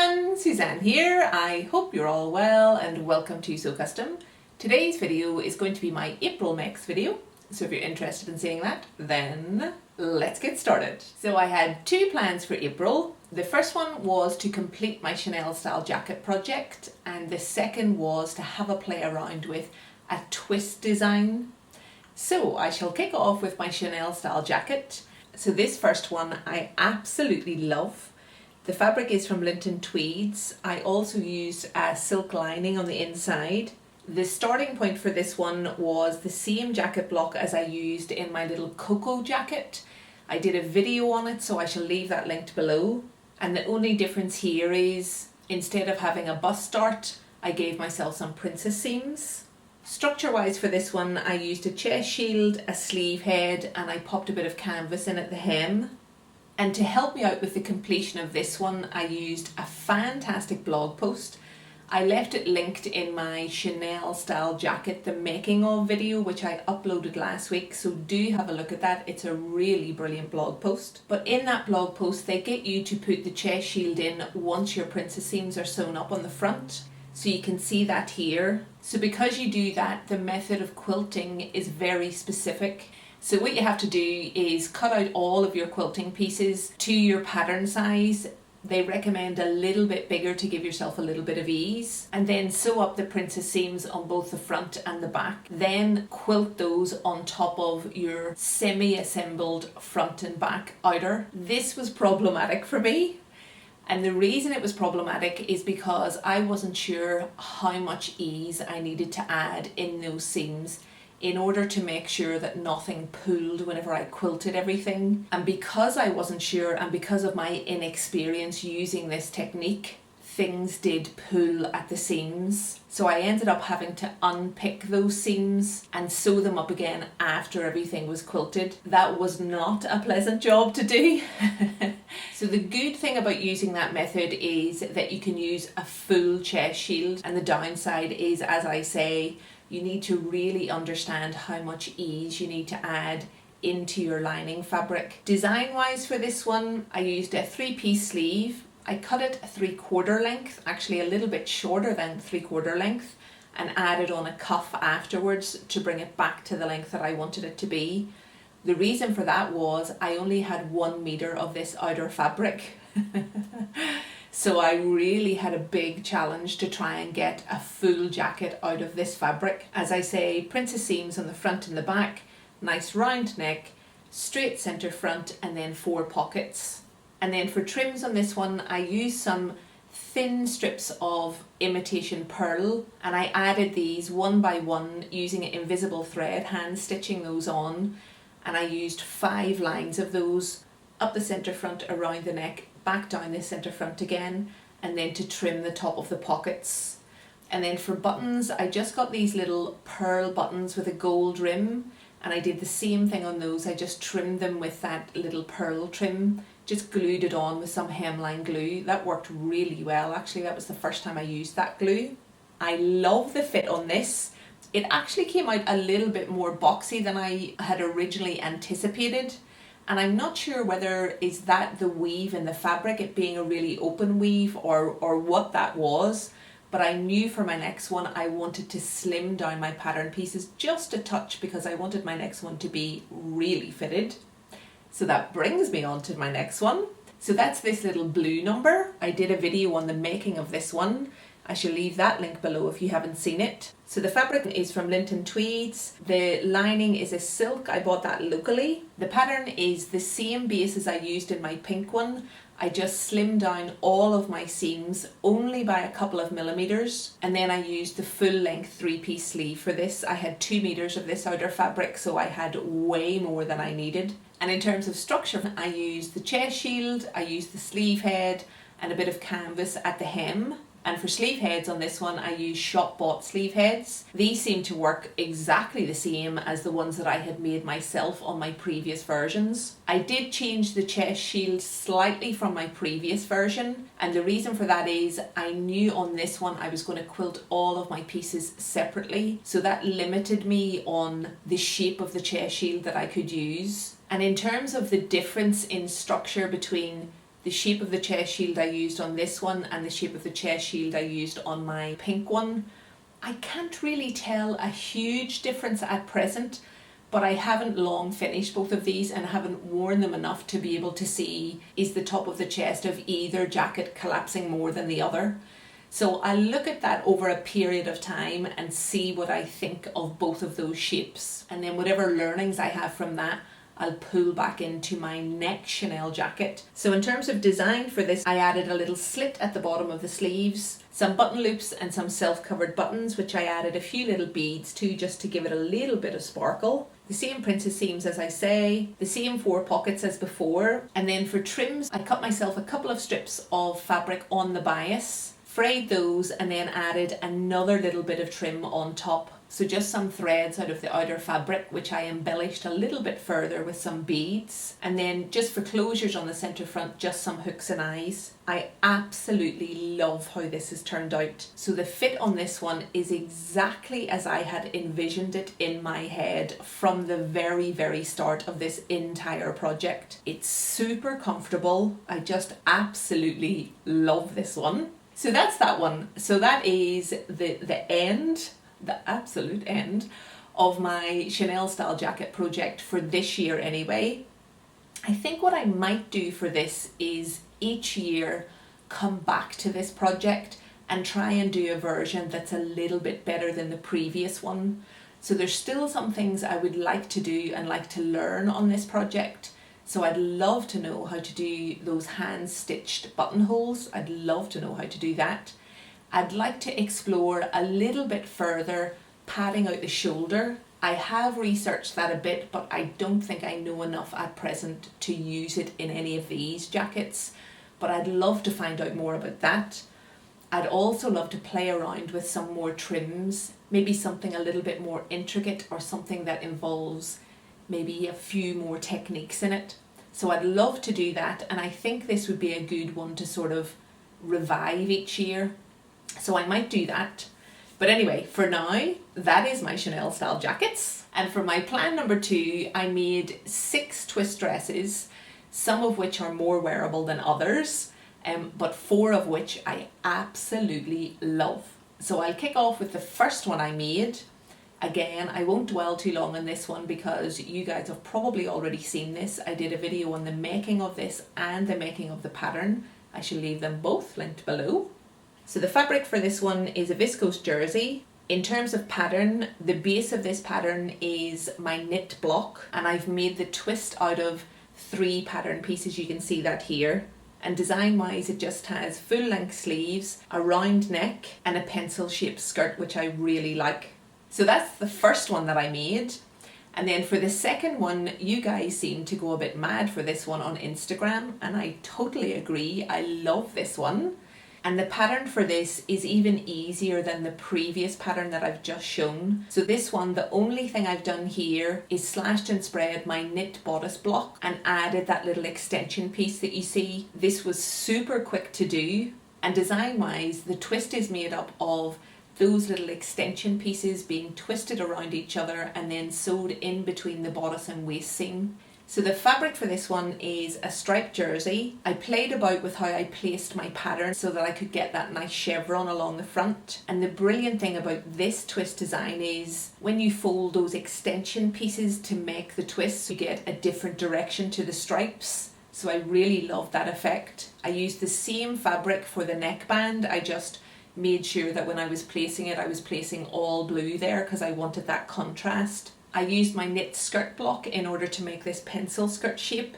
everyone, Suzanne here. I hope you're all well and welcome to Sew Custom. Today's video is going to be my April Mix video, so if you're interested in seeing that, then let's get started. So I had two plans for April. The first one was to complete my Chanel style jacket project, and the second was to have a play around with a twist design. So I shall kick off with my Chanel style jacket. So this first one I absolutely love. The fabric is from Linton Tweeds. I also used a silk lining on the inside. The starting point for this one was the same jacket block as I used in my little Coco jacket. I did a video on it, so I shall leave that linked below. And the only difference here is instead of having a bust dart, I gave myself some princess seams. Structure wise for this one, I used a chest shield, a sleeve head, and I popped a bit of canvas in at the hem. And to help me out with the completion of this one, I used a fantastic blog post. I left it linked in my Chanel style jacket, the making of video, which I uploaded last week. So do have a look at that. It's a really brilliant blog post. But in that blog post, they get you to put the chest shield in once your princess seams are sewn up on the front. So you can see that here. So because you do that, the method of quilting is very specific. So what you have to do is cut out all of your quilting pieces to your pattern size. They recommend a little bit bigger to give yourself a little bit of ease, and then sew up the princess seams on both the front and the back. Then quilt those on top of your semi-assembled front and back outer. This was problematic for me. And the reason it was problematic is because I wasn't sure how much ease I needed to add in those seams in order to make sure that nothing pulled whenever I quilted everything. And because I wasn't sure, and because of my inexperience using this technique, things did pull at the seams. So I ended up having to unpick those seams and sew them up again after everything was quilted. That was not a pleasant job to do. So the good thing about using that method is that you can use a full chest shield, and the downside is, as I say, you need to really understand how much ease you need to add into your lining fabric. Design wise for this one, I used a 3-piece sleeve. I cut it 3/4 length, actually a little bit shorter than 3/4 length, and added on a cuff afterwards to bring it back to the length that I wanted it to be. The reason for that was I only had 1 meter of this outer fabric. So I really had a big challenge to try and get a full jacket out of this fabric. As I say, princess seams on the front and the back, nice round neck, straight center front, and then 4 pockets. And then for trims on this one, I used some thin strips of imitation pearl, and I added these one by one using invisible thread, hand stitching those on. And I used 5 lines of those up the center front, around the neck, back down the center front again, and then to trim the top of the pockets. And then for buttons, I just got these little pearl buttons with a gold rim, and I did the same thing on those. I just trimmed them with that little pearl trim, just glued it on with some hemline glue. That worked really well. Actually, that was the first time I used that glue. I love the fit on this. It actually came out a little bit more boxy than I had originally anticipated. And I'm not sure whether is that the weave in the fabric, it being a really open weave, or what that was. But I knew for my next one I wanted to slim down my pattern pieces just a touch because I wanted my next one to be really fitted. So that brings me on to my next one. So that's this little blue number. I did a video on the making of this one. I shall leave that link below if you haven't seen it. So the fabric is from Linton Tweeds. The lining is a silk. I bought that locally. The pattern is the same base as I used in my pink one. I just slimmed down all of my seams only by a couple of millimeters. And then I used the full length 3-piece sleeve for this. I had 2 meters of this outer fabric, so I had way more than I needed. And in terms of structure, I used the chest shield, I used the sleeve head, and a bit of canvas at the hem. And for sleeve heads on this one, I used shop bought sleeve heads. These seem to work exactly the same as the ones that I had made myself on my previous versions. I did change the chest shield slightly from my previous version, and the reason for that is I knew on this one I was going to quilt all of my pieces separately, so that limited me on the shape of the chest shield that I could use. And in terms of the difference in structure between the shape of the chest shield I used on this one and the shape of the chest shield I used on my pink one, I can't really tell a huge difference at present, but I haven't long finished both of these and haven't worn them enough to be able to see is the top of the chest of either jacket collapsing more than the other. So I'll look at that over a period of time and see what I think of both of those shapes. And then whatever learnings I have from that, I'll pull back into my next Chanel jacket. So in terms of design for this, I added a little slit at the bottom of the sleeves, some button loops and some self-covered buttons, which I added a few little beads to just to give it a little bit of sparkle. The same princess seams as I say, the same 4 pockets as before. And then for trims, I cut myself a couple of strips of fabric on the bias, frayed those and then added another little bit of trim on top. So just some threads out of the outer fabric, which I embellished a little bit further with some beads. And then just for closures on the centre front, just some hooks and eyes. I absolutely love how this has turned out. So the fit on this one is exactly as I had envisioned it in my head from the very, very start of this entire project. It's super comfortable. I just absolutely love this one. So that's that one. So that is the absolute end of my Chanel Style Jacket project for this year anyway. I think what I might do for this is each year come back to this project and try and do a version that's a little bit better than the previous one. So there's still some things I would like to do and like to learn on this project. So I'd love to know how to do those hand stitched buttonholes. I'd love to know how to do that. I'd like to explore a little bit further padding out the shoulder. I have researched that a bit, but I don't think I know enough at present to use it in any of these jackets. But I'd love to find out more about that. I'd also love to play around with some more trims, maybe something a little bit more intricate or something that involves maybe a few more techniques in it. So I'd love to do that, and I think this would be a good one to sort of revive each year. So I might do that. But anyway, for now, that is my Chanel Style Jackets. And for my plan number 2, I made 6 twist dresses, some of which are more wearable than others, but 4 of which I absolutely love. So I'll kick off with the first one I made. Again, I won't dwell too long on this one because you guys have probably already seen this. I did a video on the making of this and the making of the pattern. I shall leave them both linked below. So the fabric for this one is a viscose jersey. In terms of pattern, the base of this pattern is my knit block, and I've made the twist out of 3 pattern pieces. You can see that here. And design wise, it just has full length sleeves, a round neck and a pencil shaped skirt, which I really like. So that's the first one that I made. And then for the second one, you guys seem to go a bit mad for this one on Instagram, and I totally agree. I love this one. And the pattern for this is even easier than the previous pattern that I've just shown. So this one, the only thing I've done here is slashed and spread my knit bodice block and added that little extension piece that you see. This was super quick to do, and design wise, the twist is made up of those little extension pieces being twisted around each other and then sewed in between the bodice and waist seam. So the fabric for this one is a striped jersey. I played about with how I placed my pattern so that I could get that nice chevron along the front. And the brilliant thing about this twist design is when you fold those extension pieces to make the twist, you get a different direction to the stripes. So I really love that effect. I used the same fabric for the neckband. I just made sure that when I was placing it, I was placing all blue there because I wanted that contrast. I used my knit skirt block in order to make this pencil skirt shape,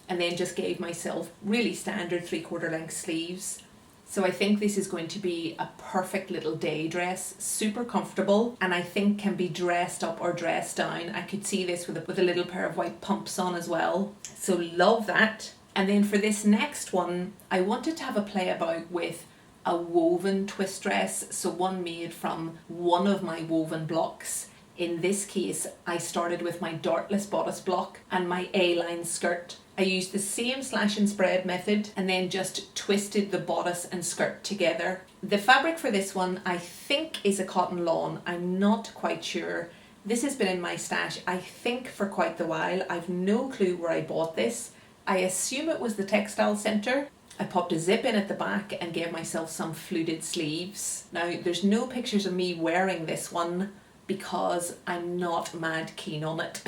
and then just gave myself really standard 3/4 length sleeves. So I think this is going to be a perfect little day dress, super comfortable, and I think can be dressed up or dressed down. I could see this with a little pair of white pumps on as well. So love that. And then for this next one, I wanted to have a play about with a woven twist dress, so one made from one of my woven blocks. In this case, I started with my dartless bodice block and my A-line skirt. I used the same slash and spread method and then just twisted the bodice and skirt together. The fabric for this one I think is a cotton lawn. I'm not quite sure. This has been in my stash I think for quite the while. I've no clue where I bought this. I assume it was the textile centre, I popped a zip in at the back and gave myself some fluted sleeves. Now there's no pictures of me wearing this one because I'm not mad keen on it.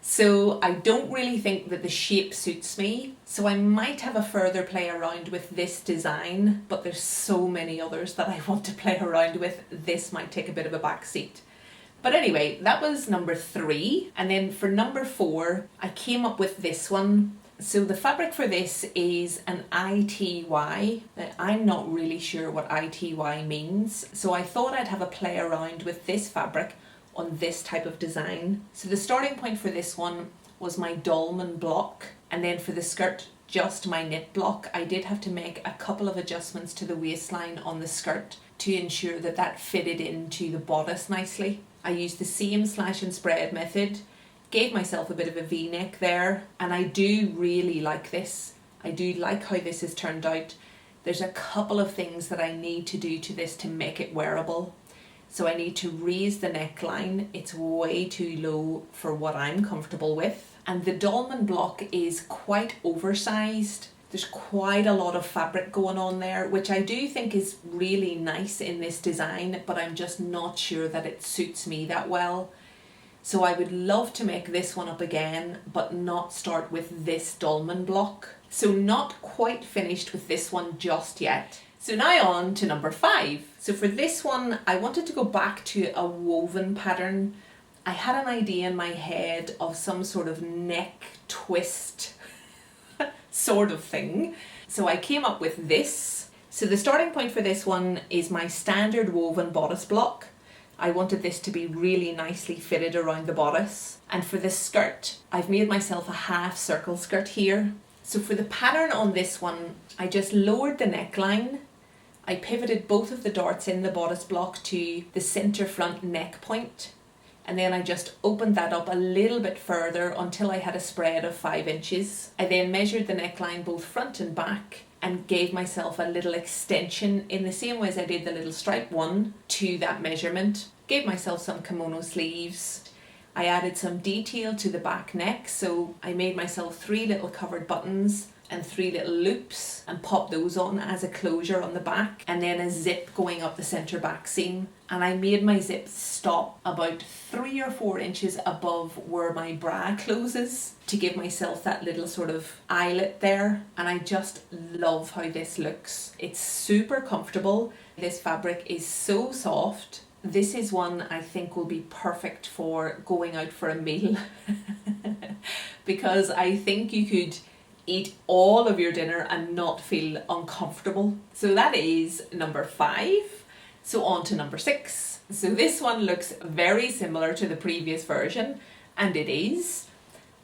So I don't really think that the shape suits me. So I might have a further play around with this design, but there's so many others that I want to play around with. This might take a bit of a back seat. But anyway, that was number 3. And then for number 4, I came up with this one. So the fabric for this is an ITY. Now, I'm not really sure what ITY means. So I thought I'd have a play around with this fabric on this type of design. So the starting point for this one was my dolman block, and then for the skirt, just my knit block. I did have to make a couple of adjustments to the waistline on the skirt to ensure that that fitted into the bodice nicely. I used the same slash and spread method, gave myself a bit of a V-neck there, and I do really like this. I do like how this has turned out. There's a couple of things that I need to do to this to make it wearable. So I need to raise the neckline. It's way too low for what I'm comfortable with. And the dolman block is quite oversized. There's quite a lot of fabric going on there, which I do think is really nice in this design, but I'm just not sure that it suits me that well. So I would love to make this one up again, but not start with this dolman block. So not quite finished with this one just yet. So now on to number 5. So for this one, I wanted to go back to a woven pattern. I had an idea in my head of some sort of neck twist sort of thing. So I came up with this. So the starting point for this one is my standard woven bodice block. I wanted this to be really nicely fitted around the bodice. And for the skirt, I've made myself a half circle skirt here. So for the pattern on this one, I just lowered the neckline. I pivoted both of the darts in the bodice block to the center front neck point, and then I just opened that up a little bit further until I had a spread of 5 inches. I then measured the neckline both front and back and gave myself a little extension in the same way as I did the little stripe one to that measurement. Gave myself some kimono sleeves. I added some detail to the back neck, so I made myself 3 little covered buttons and 3 little loops and popped those on as a closure on the back, and then a zip going up the center back seam. And I made my zip stop about 3 or 4 inches above where my bra closes to give myself that little sort of eyelet there. And I just love how this looks. It's super comfortable. This fabric is so soft. This is one I think will be perfect for going out for a meal because I think you could eat all of your dinner and not feel uncomfortable. So that is number 5. So on to number 6. So this one looks very similar to the previous version, and it is.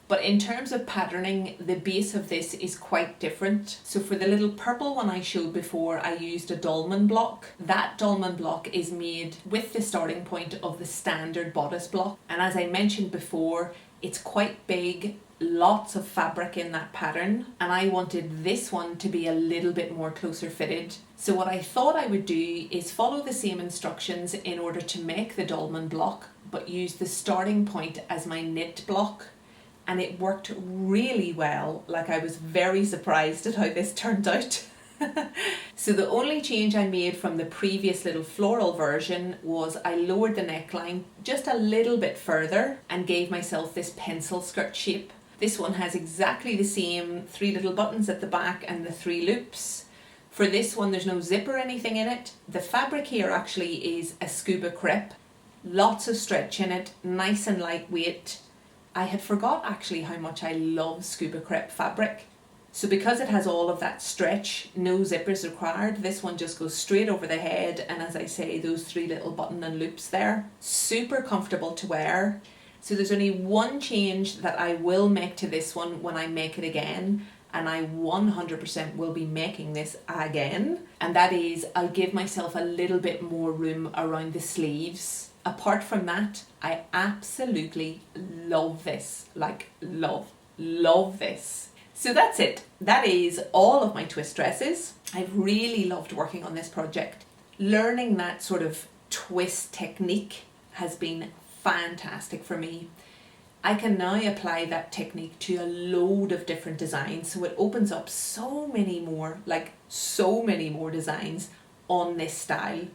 But in terms of patterning, the base of this is quite different. So for the little purple one I showed before, I used a dolman block. That dolman block is made with the starting point of the standard bodice block. And as I mentioned before, it's quite big, lots of fabric in that pattern, and I wanted this one to be a little bit more closer fitted. So what I thought I would do is follow the same instructions in order to make the dolman block, but use the starting point as my knit block. And it worked really well. Like, I was very surprised at how this turned out. So the only change I made from the previous little floral version was I lowered the neckline just a little bit further and gave myself this pencil skirt shape. This one has exactly the same 3 little buttons at the back and the 3 loops. For this one, there's no zip or anything in it. The fabric here actually is a scuba crepe. Lots of stretch in it, nice and lightweight. I had forgot actually how much I love scuba crepe fabric. So because it has all of that stretch, no zippers required, this one just goes straight over the head, and as I say, those 3 little button and loops there. Super comfortable to wear. So there's only one change that I will make to this one when I make it again, and I 100% will be making this again, and that is I'll give myself a little bit more room around the sleeves. Apart from that, I absolutely love this. Like, love this. So that's it. That is all of my twist dresses. I've really loved working on this project. Learning that sort of twist technique has been fantastic for me. I can now apply that technique to a load of different designs, so it opens up so many more designs on this style.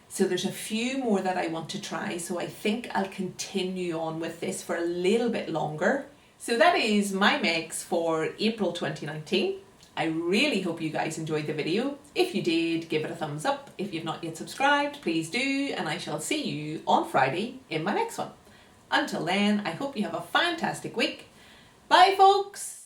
So there's a few more that I want to try, so I think I'll continue on with this for a little bit longer. So that is my mix for April 2019. I really hope you guys enjoyed the video. If you did, give it a thumbs up. If you've not yet subscribed, please do, and I shall see you on Friday in my next one. Until then, I hope you have a fantastic week. Bye folks!